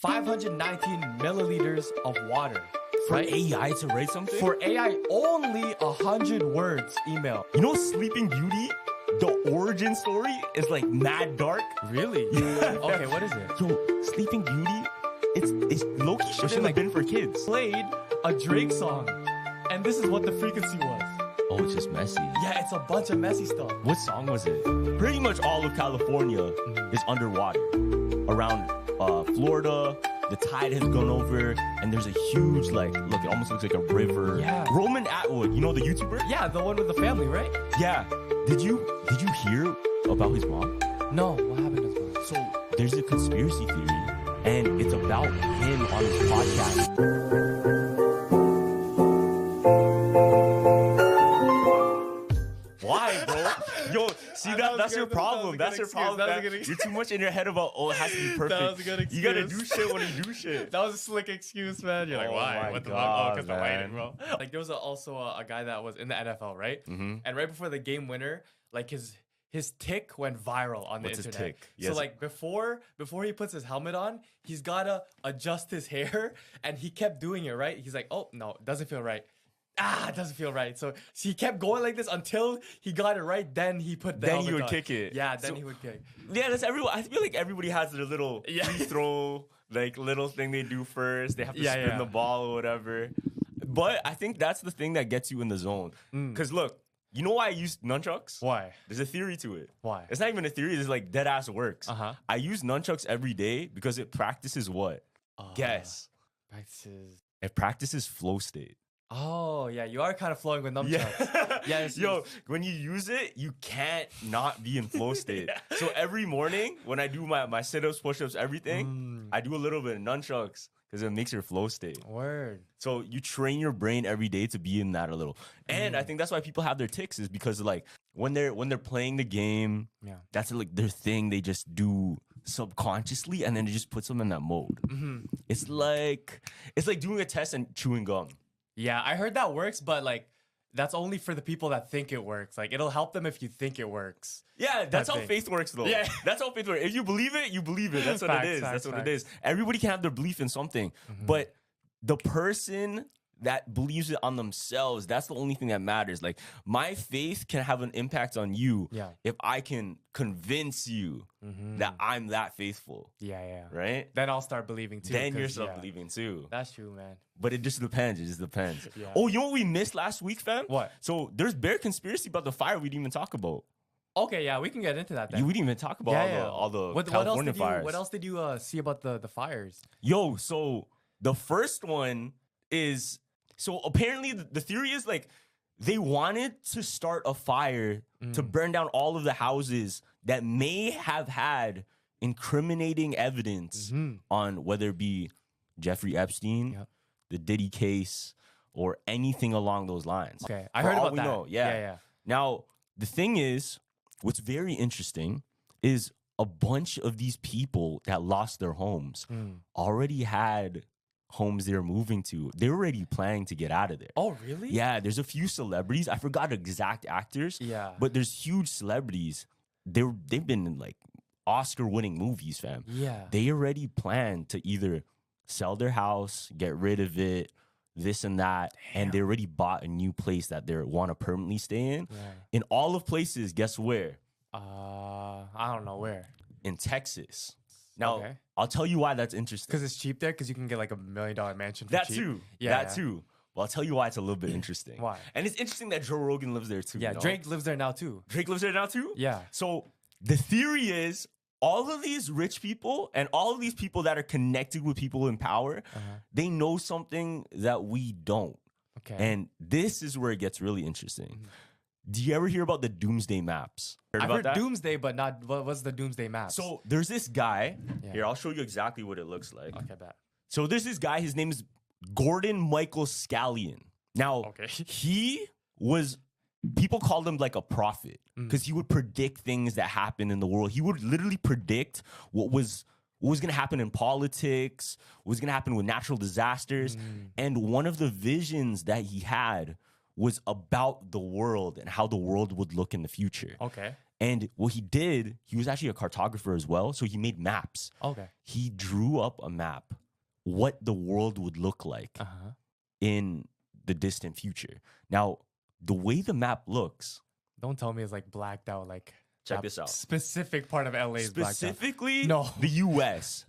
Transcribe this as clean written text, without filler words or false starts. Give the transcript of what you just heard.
519 milliliters of water. For right? AI to write something? For AI, only 100 words email. You know Sleeping Beauty? The origin story is like mad dark. Really? Yeah. Okay, what is it? Yo, Sleeping Beauty, it's low-key shouldn't have been for kids. Played a Drake song, and this is what the frequency was. Oh, it's just messy. Yeah, it's a bunch of messy stuff. What song was it? Pretty much all of California is underwater. Around Florida, the tide has gone over, and there's a huge, look, it almost looks like a river. Yeah. Roman Atwood, you know the YouTuber? Yeah, the one with the family, right? Yeah. Did you hear about his mom? No, what happened to his mom? So there's a conspiracy theory, and it's about him on his podcast. Why, bro? Yo, see that's your problem. That's your problem, man. You're too much in your head about, it has to be perfect. That was a good excuse. You gotta do shit when you do shit. That was a slick excuse, man. You're like, Oh why? my What the God, fuck? Because the man. lighting, bro. Like, there was also a guy that was in the NFL, right? Mm-hmm. And right before the game winner, like his tick went viral on the What's his internet. tick? So Yes. like before he puts his helmet on, he's gotta adjust his hair, and he kept doing it, right? He's like, oh no, it doesn't feel right. It doesn't feel right. So he kept going like this until he got it right. Then he put the Then helmet he would on. kick it. Yeah, then So- he would kick. Yeah, that's everyone. I feel like everybody has their little Yeah. free throw, little thing they do first. They have to Yeah, spin yeah. the ball or whatever. But I think that's the thing that gets you in the zone. Because look, you know why I use nunchucks? Why? There's a theory to it. Why? It's not even a theory. It's like dead ass works. Uh-huh. I use nunchucks every day because it practices what? Guess. Practices. It practices flow state. Oh yeah, you are kind of flowing with nunchucks. Yeah. Yes, Yo, yes. when you use it, you can't not be in flow state. Yeah. So every morning when I do my sit-ups, push-ups, everything, I do a little bit of nunchucks because it makes your flow state. Word. So you train your brain every day to be in that a little. And I think that's why people have their tics is because when they're playing the game, Yeah. that's like their thing they just do subconsciously, and then it just puts them in that mode. It's like doing a test and chewing gum. Yeah, I heard that works, but like that's only for the people that think it works. Like it'll help them if you think it works. Yeah, that's how thing. faith works, though. Yeah. That's how faith works. If you believe it, you believe it. That's what Facts, it is. facts, That's what facts. it is. Everybody can have their belief in something, but the person that believes it on themselves, that's the only thing that matters. Like my faith can have an impact on you if I can convince you that I'm that faithful, Yeah. right? Then I'll start believing too. Then 'cause, you're start yeah, believing too. That's true, man. But it just depends. It just depends. Yeah. Oh, you know what we missed last week, fam? What? So there's bare conspiracy about the fire we didn't even talk about. Okay, yeah, we can get into that then. We didn't even talk about all the California fires. What else did you see about the fires? Yo, so the first one is, so apparently the theory is like they wanted to start a fire to burn down all of the houses that may have had incriminating evidence on whether it be Jeffrey Epstein, the Diddy case, or anything along those lines. Okay, I For heard all about we that. know, yeah. Now, the thing is, what's very interesting is a bunch of these people that lost their homes already had homes they're moving to. They're already planning to get out of there. Oh, really? Yeah, there's a few celebrities. I forgot exact actors. Yeah. But there's huge celebrities. They've been in like Oscar-winning movies, fam. Yeah. They already plan to either sell their house, get rid of it, this and that, and they already bought a new place that they want to permanently stay in. Yeah. In all of places, guess where? I don't know where. In Texas. Now, Okay. I'll tell you why that's interesting. Because it's cheap there. Because you can get like $1 million mansion for That cheap. too. Yeah. That too. Well, I'll tell you why it's a little bit interesting. Why? And it's interesting that Joe Rogan lives there too. Yeah, you know? Drake lives there now too. Drake lives there now too? Yeah. So the theory is all of these rich people and all of these people that are connected with people in power, they know something that we don't. Okay. And this is where it gets really interesting. Do you ever hear about the doomsday maps? I've about heard that? doomsday, but not what's the doomsday map? So there's this guy. Yeah. Here, I'll show you exactly what it looks like. okay, bet. So there's this guy. His name is Gordon Michael Scallion. Now, Okay. he was, people called him like a prophet because he would predict things that happen in the world. He would literally predict what was going to happen in politics, what was going to happen with natural disasters. And one of the visions that he had was about the world and how the world would look in the future. Okay. And what he did, he was actually a cartographer as well. So he made maps. Okay. He drew up a map, what the world would look like in the distant future. Now, the way the map looks. Don't tell me it's like blacked out. Like Check that this out. Specific part of LA is blacked out. Specifically, No. the US.